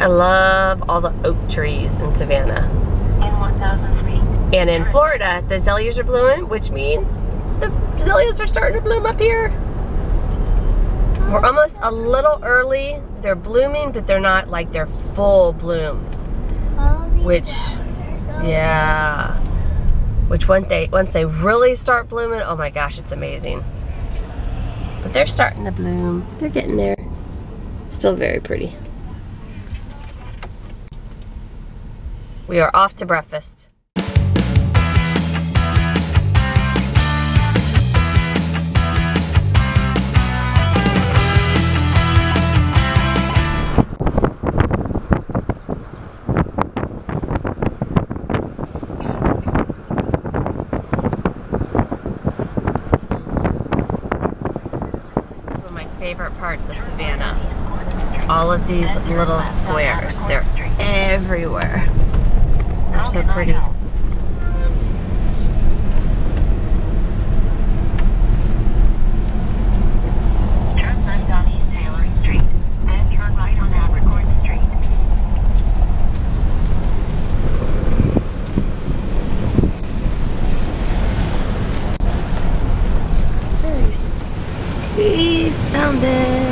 I love all the oak trees in Savannah. And in Florida, the azaleas are blooming, which means the azaleas are starting to bloom up here. We're almost a little early. They're blooming, but they're not like they're full blooms. Which, yeah. Which once they really start blooming, oh my gosh, it's amazing. But they're starting to bloom. They're getting there. Still very pretty. We are off to breakfast. Favorite parts of Savannah. All of these little squares. They're everywhere. They're so pretty. Turn left on East Taylor Street, then turn right on Abercorn Street. Nice. We found it.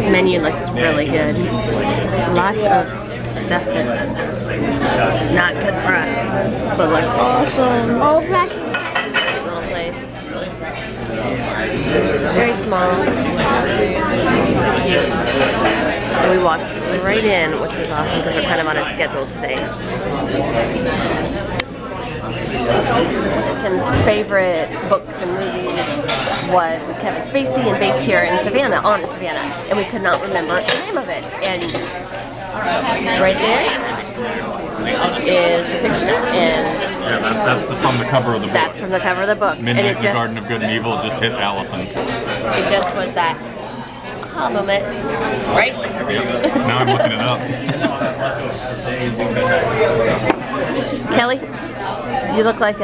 The menu looks really good. Lots of stuff that's not good for us, but looks awesome. Old fashioned Little place. Very small. Cute. And we walked right in, which was awesome because we're kind of on a schedule today. Tim's favorite books and movies was with Kevin Spacey and based here in Savannah, on Savannah, and we could not remember the name of it. And right there is the picture, and yeah, that's from the cover of the book. That's from the cover of the book. Midnight and in the Garden of Good and Evil just hit Allison. It just was that aha moment, right? Yep. Now I'm looking it up. Kelly, you look like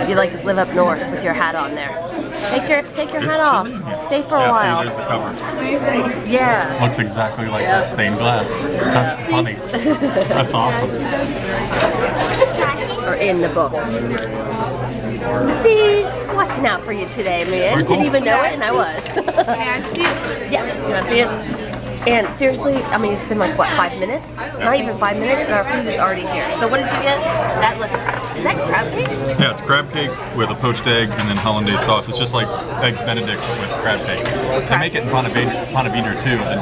you like live up north with your hat on there. Take your hat off. Stay for a while. See, there's the cover. Yeah. Looks exactly like that stained glass. That's funny. That's awesome. Or in the book. See, watching out for you today, man. Pretty cool. Didn't even know it, and I was. Yeah, you want to see it? And seriously, I mean, it's been like, what, 5 minutes? Not even 5 minutes, and our food is already here. So what did you get? That looks, is that crab cake? Yeah, it's crab cake with a poached egg and then hollandaise sauce. It's just like eggs Benedict with crab cake. They make it in Ponte Vedra too, the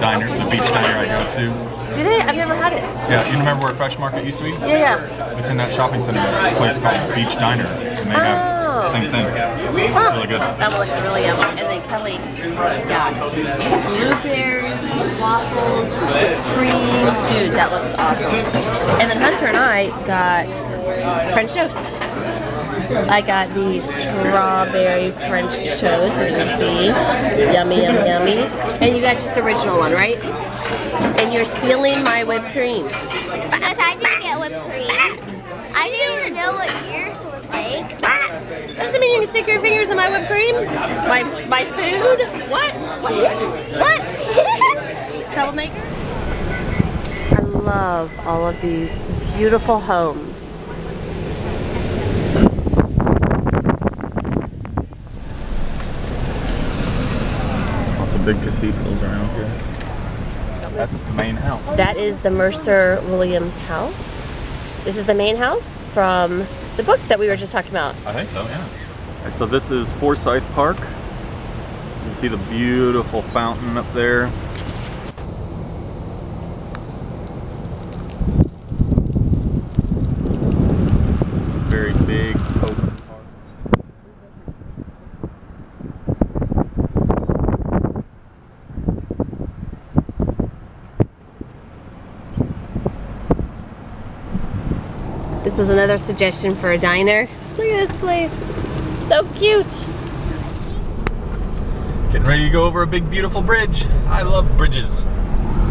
beach diner I go to. Do they? I've never had it. Yeah, you remember where Fresh Market used to be? Yeah. It's in that shopping center. It's a place called Beach Diner, and they have the same thing. It's really good. That looks really yummy. And then Kelly got blueberry waffles with whipped cream. Dude, that looks awesome. And then Hunter and I got French toast. I got the strawberry French toast, you can see. Yummy, yummy, yummy. And you got just the original one, right? And you're stealing my whipped cream. because I didn't get whipped cream. I didn't even know what yours was like. Doesn't mean you can stick your fingers in my whipped cream? My food? What? What? Troublemaker? I love all of these beautiful homes. Lots of big cathedrals around here. That's the main house. That is the Mercer Williams house. This is the main house from the book that we were just talking about. I think so, yeah. Right, so this is Forsyth Park. You can see the beautiful fountain up there. Very big open park. This was another suggestion for a diner. Look at this place. So cute. Getting ready to go over a big beautiful bridge. I love bridges.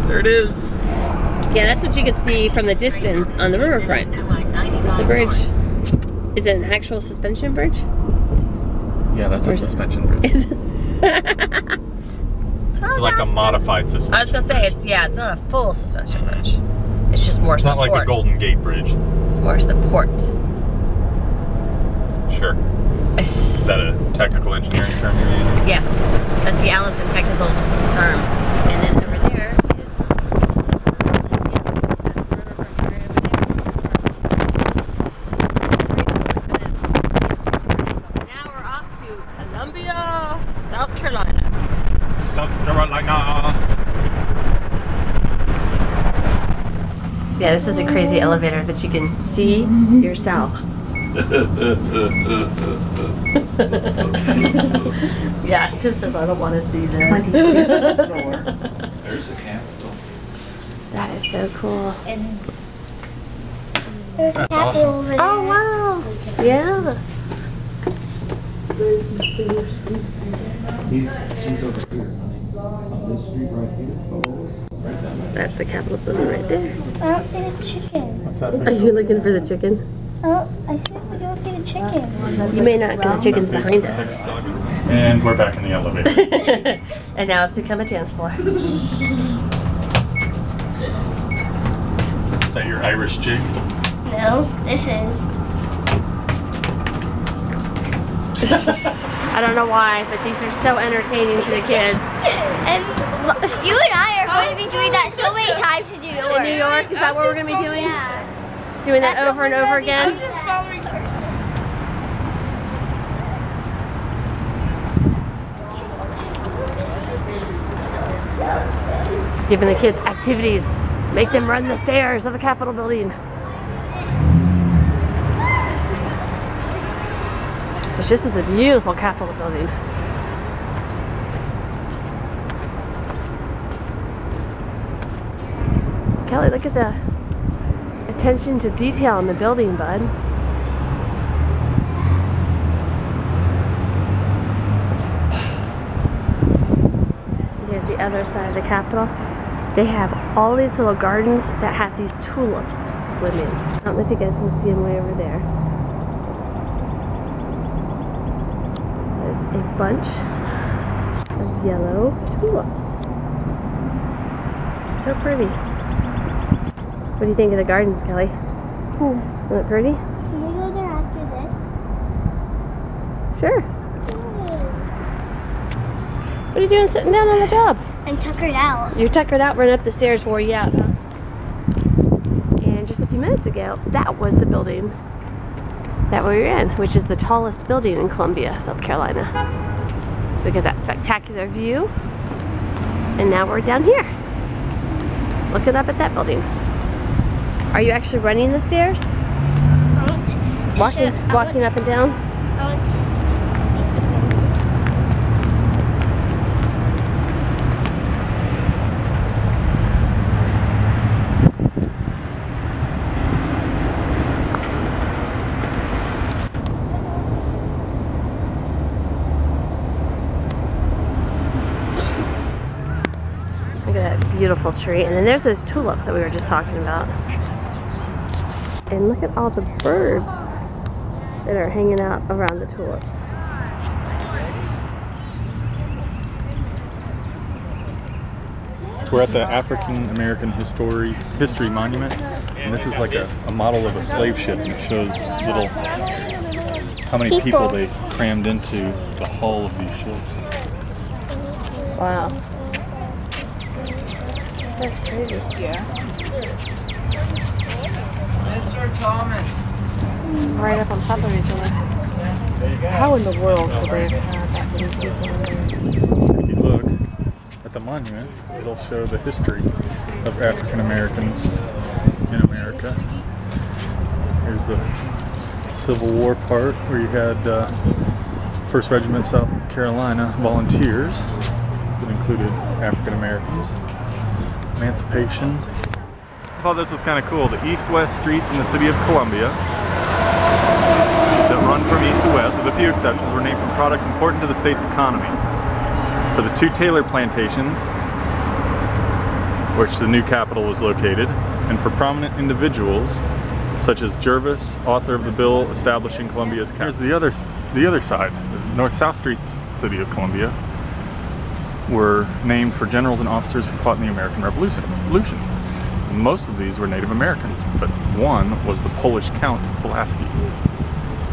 There it is. Yeah, that's what you could see from the distance on the riverfront. This is the bridge. Is it an actual suspension bridge? Yeah, that's a suspension bridge. It's like a modified suspension. I was gonna say it's not a full suspension bridge. It's just more support. It's not like the Golden Gate Bridge. It's more support. Sure. Is that a technical engineering term you're using? Yes, that's the Allison technical term. And then over there is now we're off to Columbia, South Carolina. South Carolina. Yeah, this is a crazy elevator that you can see yourself. Yeah, Tim says I don't want to see this. There's a Capitol. That is so cool. And there's a That's Capitol awesome. over there. Oh wow! Yeah. He's over here, honey. On this street right here. Right down there. That's the Capitol building right there. I don't see the chicken. What's that? Are you looking for the chicken? Oh, I seriously don't see the chicken. You may not, because the chicken's behind us. And we're back in the elevator. And now it's become a dance floor. Is that your Irish jig? No, this is. I don't know why, but these are so entertaining to the kids. And you and I are going to be doing that so many times in New York. In New York, is that what we're going to be doing? Yeah. Doing that That's over what and we're over gonna be- again? I'm just following Kirsten. Giving the kids activities. Make them run the stairs of the Capitol building. Which this is a beautiful Capitol building. Kelly, look at the attention to detail in the building, bud. Here's the other side of the Capitol. They have all these little gardens that have these tulips blooming. I don't know if you guys can see them way over there. It's a bunch of yellow tulips. So pretty. What do you think of the gardens, Kelly? Cool. Isn't it pretty? Can we go there after this? Sure. What are you doing sitting down on the job? I'm tuckered out. You're tuckered out, running up the stairs, wore you out, huh? And just a few minutes ago, that was the building that we were in, which is the tallest building in Columbia, South Carolina. So we got that spectacular view. And now we're down here, looking up at that building. Are you actually running the stairs? Walking up and down? Look at that beautiful tree. And then there's those tulips that we were just talking about. And look at all the birds that are hanging out around the tulips. We're at the African American History Monument, and this is like a model of a slave ship, and it shows how many people they crammed into the hull of these ships. Wow. That's crazy. Yeah. Mr. Thomas. Right up on top of each other. How in the world could they have had that many people in there? If you look at the monument, it'll show the history of African Americans in America. Here's the Civil War part where you had 1st Regiment South Carolina volunteers that included African Americans. Emancipation. I thought this was kind of cool. The east-west streets in the city of Columbia that run from east to west, with a few exceptions, were named from products important to the state's economy. For the 2 Taylor plantations, which the new capital was located, and for prominent individuals such as Jervis, author of the bill establishing Columbia's capital. Here's the other side. The North-South Streets city of Columbia were named for generals and officers who fought in the American Revolution. Most of these were Native Americans, but one was the Polish Count Pulaski.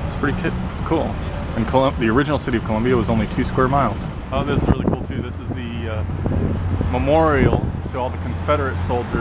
It's pretty cool. And the original city of Columbia was only 2 square miles. Oh, this is really cool too. This is the memorial to all the Confederate soldiers